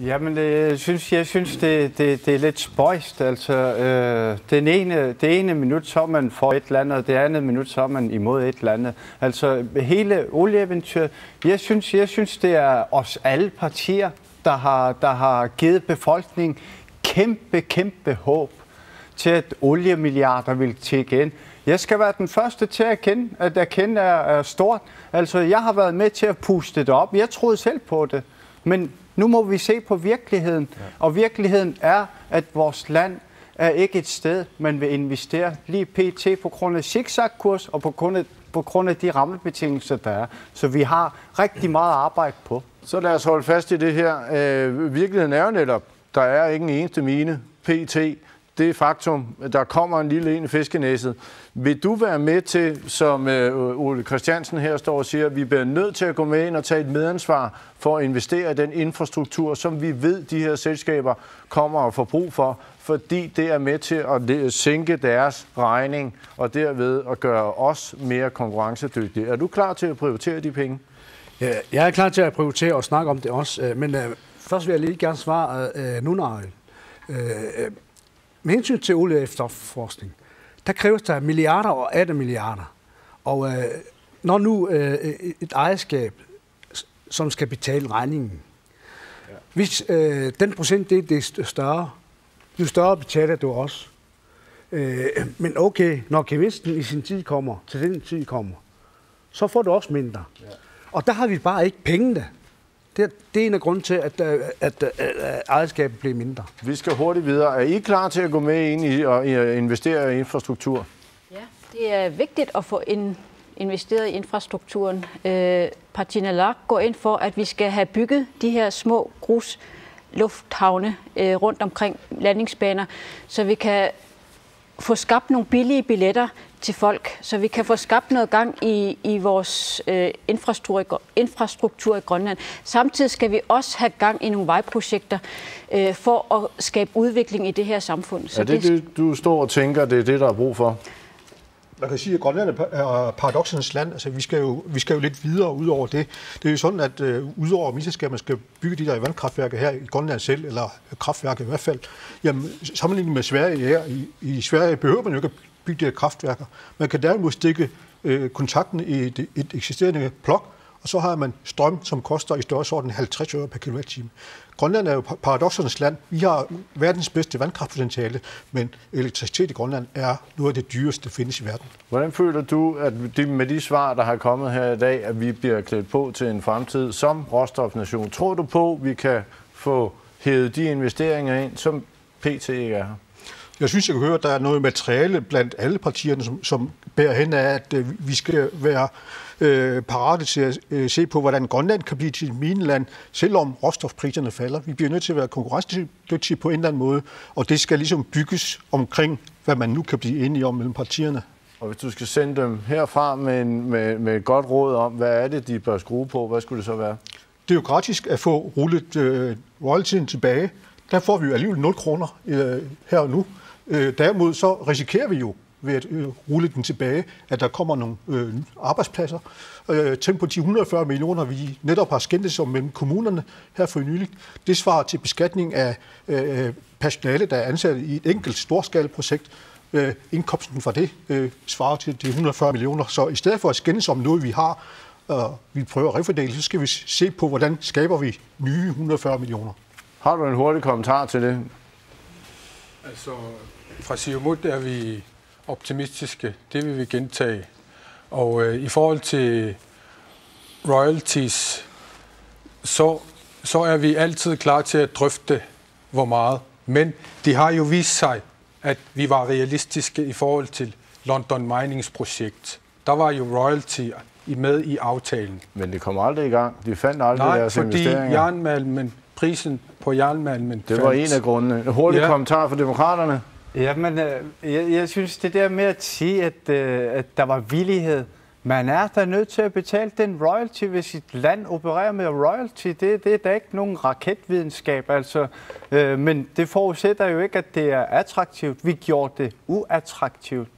Jamen, jeg synes det er lidt spøjst. Altså, det ene minut, så er man for et eller andet, og det andet minut, så er man imod et eller andet. Altså, hele olieeventyret, jeg synes, det er os alle partier, der har givet befolkningen kæmpe håb til, at oliemilliarder vil tjekke ind. Jeg skal være den første til at erkende er stort. Altså, jeg har været med til at puste det op. Jeg troede selv på det. Men nu må vi se på virkeligheden. Og virkeligheden er, at vores land er ikke et sted, man vil investere lige pt. På grund af zigzag-kurs og på grund af de rammebetingelser, der er. Så vi har rigtig meget arbejde på. Så lad os holde fast i det her. Virkeligheden er jo netop, der er ikke en eneste mine pt. Det er faktum. Der kommer en lille en i fiskenæsset. Vil du være med til, som Ole Christiansen her står og siger, at vi bliver nødt til at gå med ind og tage et medansvar for at investere i den infrastruktur, som vi ved, de her selskaber kommer og får brug for, fordi det er med til at sænke deres regning og derved at gøre os mere konkurrencedygtige. Er du klar til at prioritere de penge? Ja, jeg er klar til at prioritere og snakke om det også, men først vil jeg lige gerne svare Nunarøj. Med hensyn til olieefterforskning, der kræves der milliarder og 18 milliarder. Og når nu et ejerskab, som skal betale regningen, hvis den procentdel det er større, jo større betaler du også. Men okay, når gevinsten i sin tid kommer, til den tid kommer, så får du også mindre. Ja. Og der har vi bare ikke pengene. Det er en af grunden til, at ejerskabet bliver mindre. Vi skal hurtigt videre. Er I klar til at gå med ind i og investere i infrastruktur? Ja, det er vigtigt at få investeret i infrastrukturen. Partinalak går ind for, at vi skal have bygget de her små gruslufthavne rundt omkring landingsbaner, så vi kan få skabt nogle billige billetter til folk, så vi kan få skabt noget gang i vores infrastruktur i Grønland. Samtidig skal vi også have gang i nogle vejprojekter for at skabe udvikling i det her samfund. Så er det, du står og tænker, det er det, der er brug for? Man kan sige, at Grønland er paradoksernes land. Altså, vi skal jo lidt videre ud over det. Det er jo sådan, at udover at man skal bygge de der vandkraftværker her i Grønland selv, eller kraftværker i hvert fald, jamen, sammenlignet med Sverige her, i Sverige behøver man jo ikke at bygge de her kraftværker. Man kan derimod stikke kontakten i et eksisterende plok, og så har man strøm, som koster i størrelsesorden 50 øre per kilowatt-time. Grønland er jo paradoksernes land. Vi har verdens bedste vandkraftpotentiale, men elektricitet i Grønland er noget af det dyreste, der findes i verden. Hvordan føler du, at med de svar, der har kommet her i dag, at vi bliver klædt på til en fremtid som råstofnation? Tror du på, at vi kan få hævet de investeringer ind, som PT ikke er her? Jeg synes, jeg kan høre, at der er noget materiale blandt alle partierne, som bærer hen af, at vi skal være parate til at se på, hvordan Grønland kan blive til et mineland, selvom råstofpriserne falder. Vi bliver nødt til at være konkurrencedygtige på en eller anden måde, og det skal ligesom bygges omkring, hvad man nu kan blive enige om mellem partierne. Og hvis du skal sende dem herfra med et godt råd om, hvad er det, de bør skrue på, hvad skulle det så være? Det er jo gratis at få rullet royaltyen tilbage. Der får vi jo alligevel 0 kroner her og nu. Derimod så risikerer vi jo ved at rulle den tilbage, at der kommer nogle arbejdspladser. Tænk på de 140 millioner, vi netop har skændtes om mellem kommunerne her for nylig. Det svarer til beskatning af personale, der er ansat i et enkelt storskalaprojekt. Indkomsten fra det svarer til de 140 millioner. Så i stedet for at skændes om noget, vi har, vi prøver at refordele, så skal vi se på, hvordan skaber vi nye 140 millioner. Har du en hurtig kommentar til det? Altså, fra Siumut er vi optimistiske. Det vil vi gentage. Og i forhold til royalties, så er vi altid klar til at drøfte, hvor meget. Men det har jo vist sig, at vi var realistiske i forhold til London Minings projekt. Der var jo royalty med i aftalen. Men det kom aldrig i gang. De fandt aldrig deres investeringer. Nej, prisen på jernmalmen det var en af grundene. En hurtig kommentar fra demokraterne. Jamen, jeg synes, det der med at sige, at der var villighed. Man er da nødt til at betale den royalty, hvis et land opererer med royalty. Det er da ikke nogen raketvidenskab, altså. Men det forudsætter jo ikke, at det er attraktivt. Vi gjorde det uattraktivt.